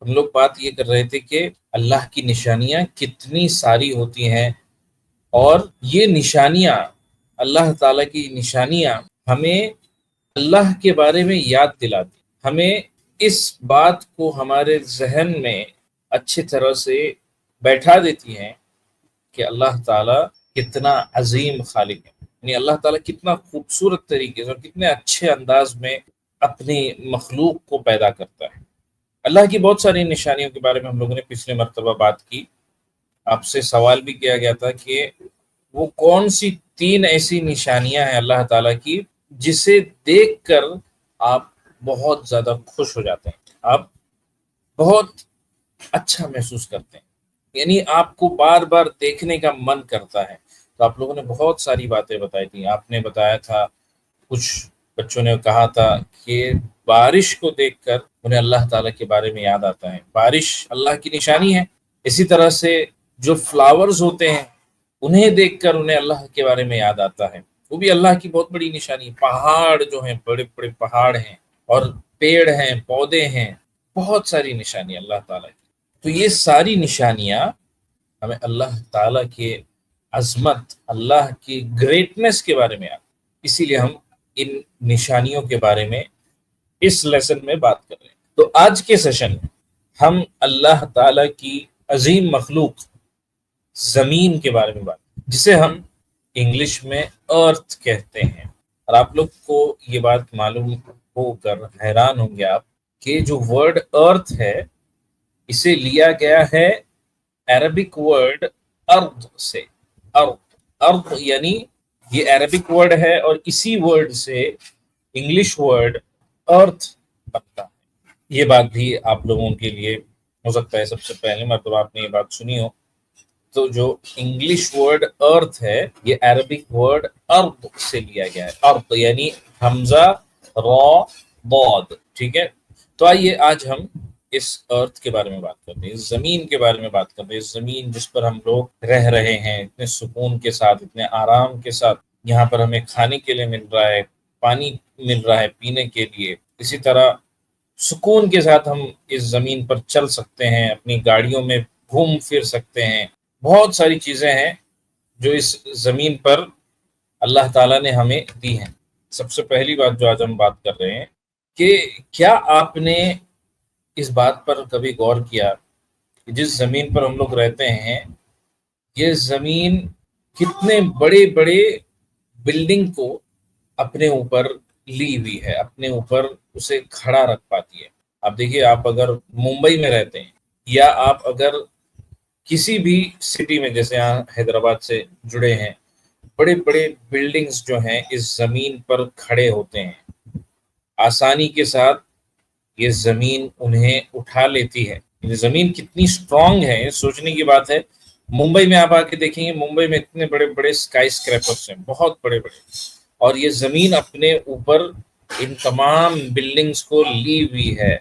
ہم لوگ بات یہ کر رہے تھے کہ اللہ کی نشانیاں کتنی ساری ہوتی ہیں، اور یہ نشانیاں، اللہ تعالیٰ کی نشانیاں ہمیں اللہ کے بارے میں یاد دلاتی، ہمیں اس بات کو ہمارے ذہن میں اچھی طرح سے بیٹھا دیتی ہیں کہ اللہ تعالیٰ کتنا عظیم خالق ہے، یعنی اللہ تعالیٰ کتنا خوبصورت طریقے سے اور کتنے اچھے انداز میں اپنی مخلوق کو پیدا کرتا ہے۔ اللہ کی بہت ساری نشانیوں کے بارے میں ہم لوگوں نے پچھلے مرتبہ بات کی، آپ سے سوال بھی کیا گیا تھا کہ وہ کون سی 3 ایسی نشانیاں ہیں اللہ تعالیٰ کی جسے دیکھ کر آپ بہت زیادہ خوش ہو جاتے ہیں، آپ بہت اچھا محسوس کرتے ہیں، یعنی آپ کو بار بار دیکھنے کا من کرتا ہے۔ تو آپ لوگوں نے بہت ساری باتیں بتائی تھیں، آپ نے بتایا تھا، کچھ بچوں نے کہا تھا کہ بارش کو دیکھ کر انہیں اللہ تعالیٰ کے بارے میں یاد آتا ہے، بارش اللہ کی نشانی ہے۔ اسی طرح سے جو فلاورز ہوتے ہیں انہیں دیکھ کر انہیں اللہ کے بارے میں یاد آتا ہے، وہ بھی اللہ کی بہت بڑی نشانی۔ پہاڑ جو ہیں، بڑے بڑے پہاڑ ہیں اور پیڑ ہیں، پودے ہیں، بہت ساری نشانی اللہ تعالیٰ کی۔ تو یہ ساری نشانیاں ہمیں اللہ تعالیٰ کے عظمت، اللہ کی گریٹنس کے بارے میں آتی، اسی لیے ہم ان نشانیوں کے بارے میں اس لیسن میں بات کر رہے ہیں۔ تو آج کے سیشن میں ہم اللہ تعالیٰ کی عظیم مخلوق زمین کے بارے میں بات، جسے ہم انگلش میں ارتھ کہتے ہیں۔ اور آپ لوگ کو یہ بات معلوم ہو کر حیران ہوں گے آپ کہ جو ورڈ ارتھ ہے اسے لیا گیا ہے عربک ورڈ ارض سے۔ ارض یعنی یہ عربک ورڈ ہے، اور اسی ورڈ سے انگلش ورڈ ارتھ بنتا ہے۔ یہ بات بھی آپ لوگوں کے لیے ہو سکتا ہے سب سے پہلے مرتبہ آپ نے یہ بات سنی ہو۔ تو جو انگلش ورڈ ارتھ ہے یہ عربک ورڈ ارض سے لیا گیا ہے۔ ارض یعنی حمزہ را ضاد، ٹھیک ہے۔ تو آئیے آج ہم اس ارتھ کے بارے میں بات کرتے ہیں، اس زمین کے بارے میں بات کرتے ہیں، اس زمین جس پر ہم لوگ رہ رہے ہیں اتنے سکون کے ساتھ، اتنے آرام کے ساتھ۔ یہاں پر ہمیں کھانے کے لیے مل رہا ہے، پانی مل رہا ہے پینے کے لیے، اسی طرح سکون کے ساتھ ہم اس زمین پر چل سکتے ہیں، اپنی گاڑیوں میں گھوم پھر سکتے ہیں۔ بہت ساری چیزیں ہیں جو اس زمین پر اللہ تعالیٰ نے ہمیں دی ہیں۔ سب سے پہلی بات جو آج ہم بات کر رہے ہیں کہ کیا آپ نے اس بات پر کبھی غور کیا کہ جس زمین پر ہم لوگ رہتے ہیں یہ زمین کتنے بڑے بڑے بلڈنگ کو اپنے اوپر لی ہوئی ہے، اپنے اوپر اسے کھڑا رکھ پاتی ہے۔ آپ دیکھیے، آپ اگر ممبئی میں رہتے ہیں یا آپ اگر کسی بھی سٹی میں، جیسے یہاں حیدرآباد سے جڑے ہیں، بڑے بڑے بلڈنگز جو ہیں اس زمین پر کھڑے ہوتے ہیں، آسانی کے ساتھ یہ زمین انہیں اٹھا لیتی ہے۔ یہ زمین کتنی سٹرونگ ہے، یہ سوچنے کی بات ہے۔ ممبئی میں آپ آ کے دیکھیں گے، ممبئی میں اتنے بڑے بڑے اسکائی اسکریپرس ہیں، بہت بڑے بڑے، اور یہ زمین اپنے اوپر ان تمام بلڈنگز کو لی ہوئی ہے۔